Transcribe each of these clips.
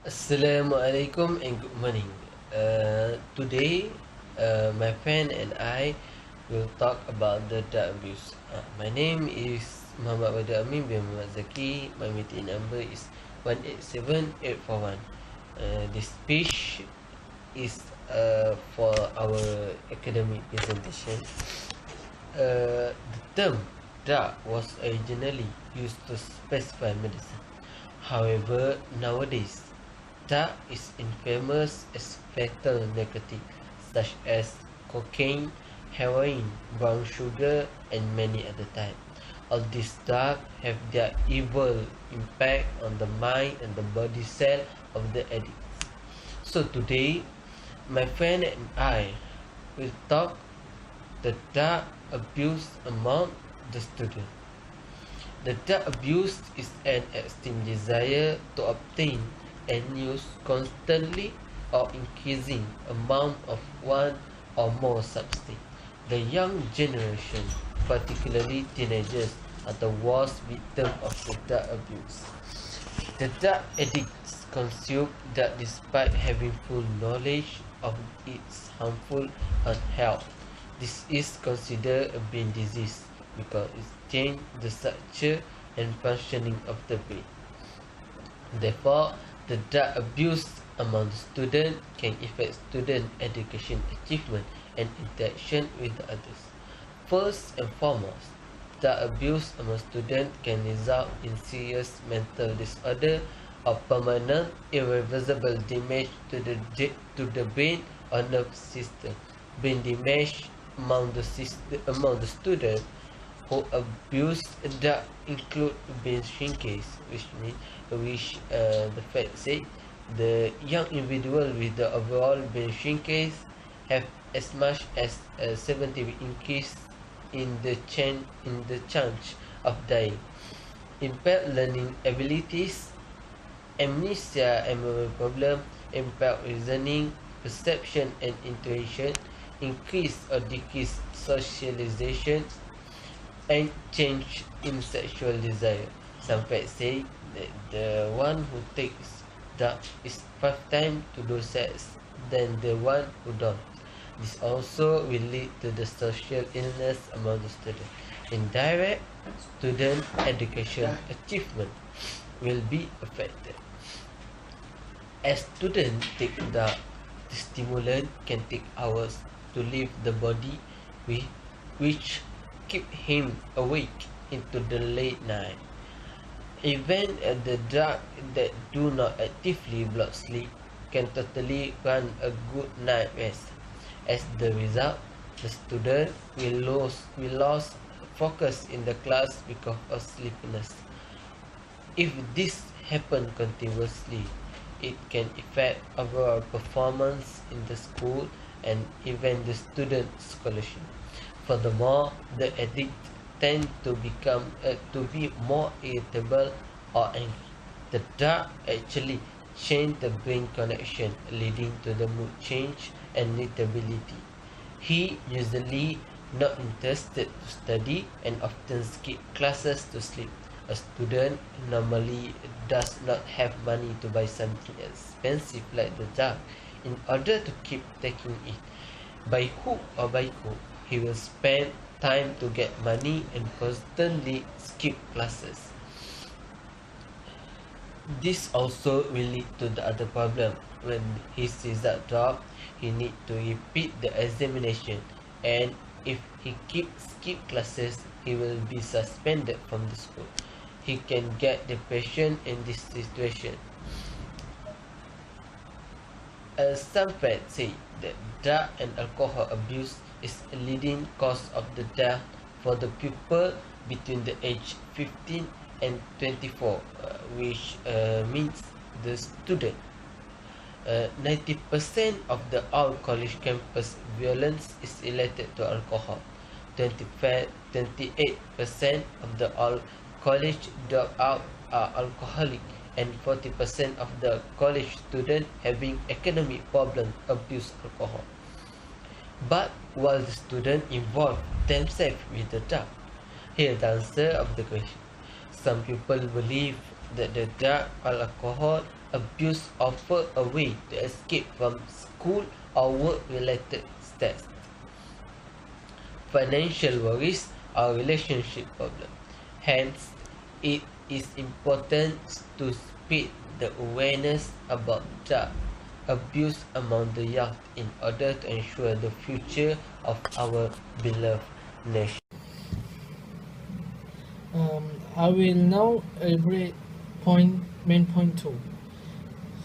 Assalamualaikum and good morning. Today, my friend and I will talk about the drug abuse. My name is Muhammad Wada Amin bin Muhammad Zaki. My meeting number is 187841. This speech is for our academic presentation. The term drug was originally used to specify medicine. However, nowadays, drug is infamous as fatal narcotics such as cocaine, heroin, brown sugar, and many other types. All these drugs have their evil impact on the mind and the body cell of the addict. So today, my friend and I will talk the drug abuse among the student. The drug abuse is an extreme desire to obtain and use constantly or increasing amount of one or more substance. The young generation, particularly teenagers, are the worst victim of the drug abuse. The drug addicts consume drug despite having full knowledge of its harmful on health. This is considered a brain disease because it changes the structure and functioning of the brain. Therefore, the drug abuse among the students can affect student education achievement and interaction with others. First and foremost, drug abuse among students can result in serious mental disorder or permanent irreversible damage to the brain or nerve system. Brain damage among the students who abuse drug include brain shrinkage, which the fact say the young individual with the overall brain shrinkage have as much as a 70 increase in the chance of dying. Impaired learning abilities, amnesia and memory problem, impaired reasoning, perception and intuition, increase or decrease socialization, and change in sexual desire. Some facts say that the one who takes drug is 5 times to do sex than the one who don't. This also will lead to the social illness among the students. Indirect student education achievement will be affected. As students take drug, the stimulant can take hours to leave the body, which keep him awake into the late night. Even the drug that do not actively block sleep can totally run a good night rest. As the result, the student will lose focus in the class because of sleepiness. If this happens continuously, it can affect overall performance in the school and even the student scholarship. Furthermore, the addict tend to be more irritable or angry. The drug actually change the brain connection, leading to the mood change and irritability. He usually not interested to study and often skip classes to sleep. A student normally does not have money to buy something expensive like the drug in order to keep taking it. By hook or by crook, he will spend time to get money and constantly skip classes. This also will lead to the other problem. When his result drop, he need to repeat the examination, and if he skip classes, he will be suspended from the school. He can get depression in this situation. Some facts say that drug and alcohol abuse is a leading cause of the death for the pupil between the age 15 and 24, which means the student. 90% of the all college campus violence is related to alcohol. 28% of the all college dropout are alcoholic, and 40% of the college students having economic problems abuse alcohol. But while the students involve themselves with the drug, here's the answer of the question. Some people believe that the drug or alcohol abuse offer a way to escape from school or work-related stress, financial worries, or relationship problems. Hence, it is important to spread the awareness about drug abuse among the young in order to ensure the future of our beloved nation. I will now elaborate main point two.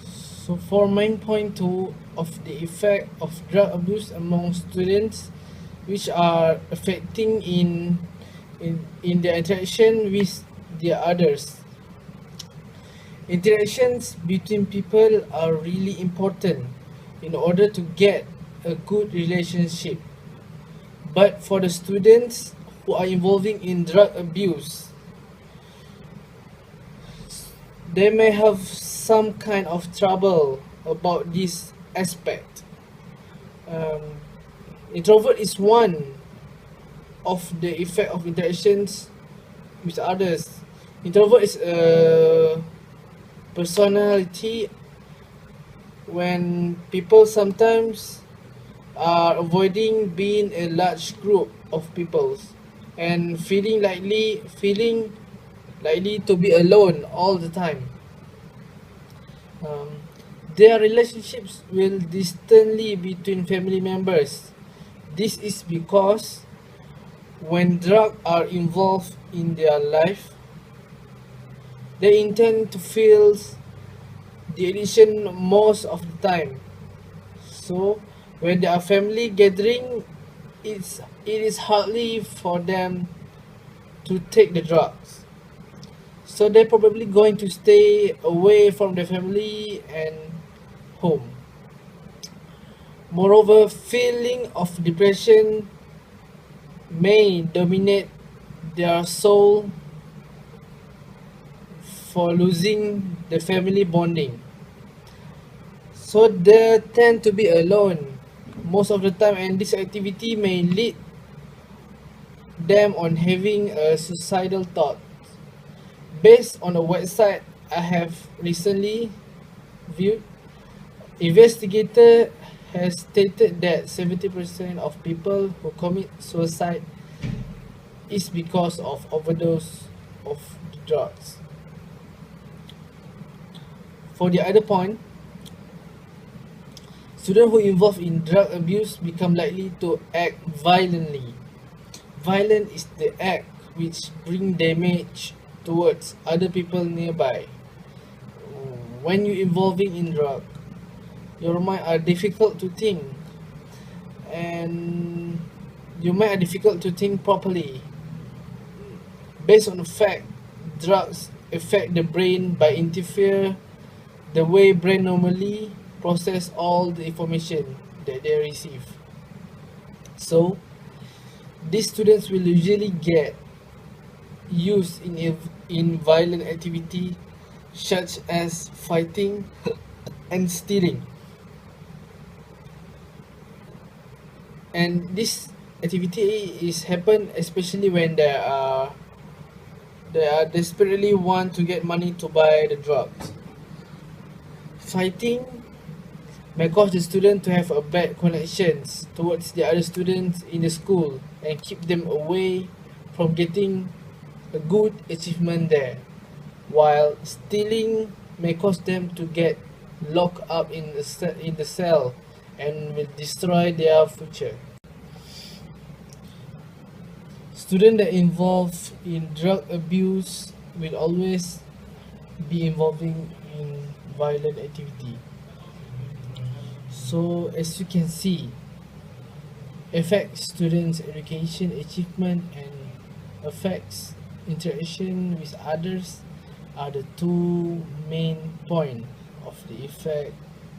So for main point two of the effect of drug abuse among students, which are affecting in their interaction with the others. Interactions between people are really important in order to get a good relationship. But for the students who are involving in drug abuse, they may have some kind of trouble about this aspect. Um, Introvert is one of the effect of interactions with others. Introvert is a personality when people sometimes are avoiding being a large group of people and feeling likely to be alone all the time. Um, their relationships will distantly between family members. This is because when drugs are involved in their life, they intend to feel the addiction most of the time. So when there are family gathering, it is hardly for them to take the drugs. So they're probably going to stay away from the family and home. Moreover, feeling of depression may dominate their soul for losing the family bonding. So they tend to be alone most of the time, and this activity may lead them on having a suicidal thought. Based on a website I have recently viewed, investigator has stated that 70% of people who commit suicide is because of overdose of drugs. For the other point, students who involved in drug abuse become likely to act violently. Violence is the act which bring damage towards other people nearby. When you involving in drug, your mind are difficult to think, and your mind are difficult to think properly. Based on the fact, drugs affect the brain by interfere the way brain normally process all the information that they receive. So these students will usually get used in violent activity such as fighting and stealing. And this activity is happen especially when they are desperately want to get money to buy the drugs. Fighting may cause the student to have a bad connections towards the other students in the school and keep them away from getting a good achievement there, while stealing may cause them to get locked up in the cell and will destroy their future. Students that involve in drug abuse will always be involving in violent activity. So as you can see, affects students' education achievement and affects interaction with others are the two main points of the effect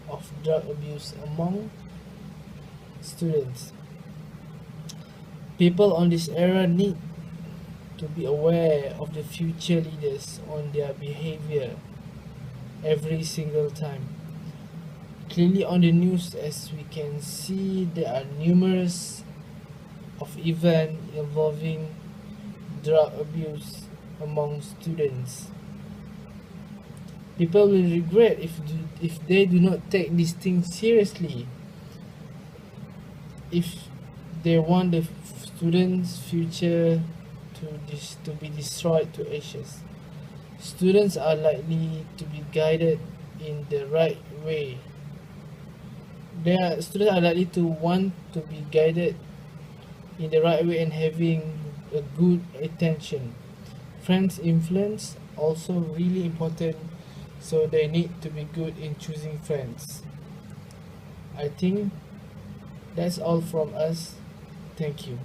of drug abuse among students. People on this era need to be aware of the future leaders on their behavior every single time. Clearly on the news, as we can see, there are numerous of events involving drug abuse among students. People will regret if they do not take these things seriously. If they want the students' future to be destroyed to ashes, students are likely to be guided in the right way. Students are likely to want to be guided in the right way and having a good attention. Friends influence also really important, so they need to be good in choosing friends. I think that's all from us. Thank you.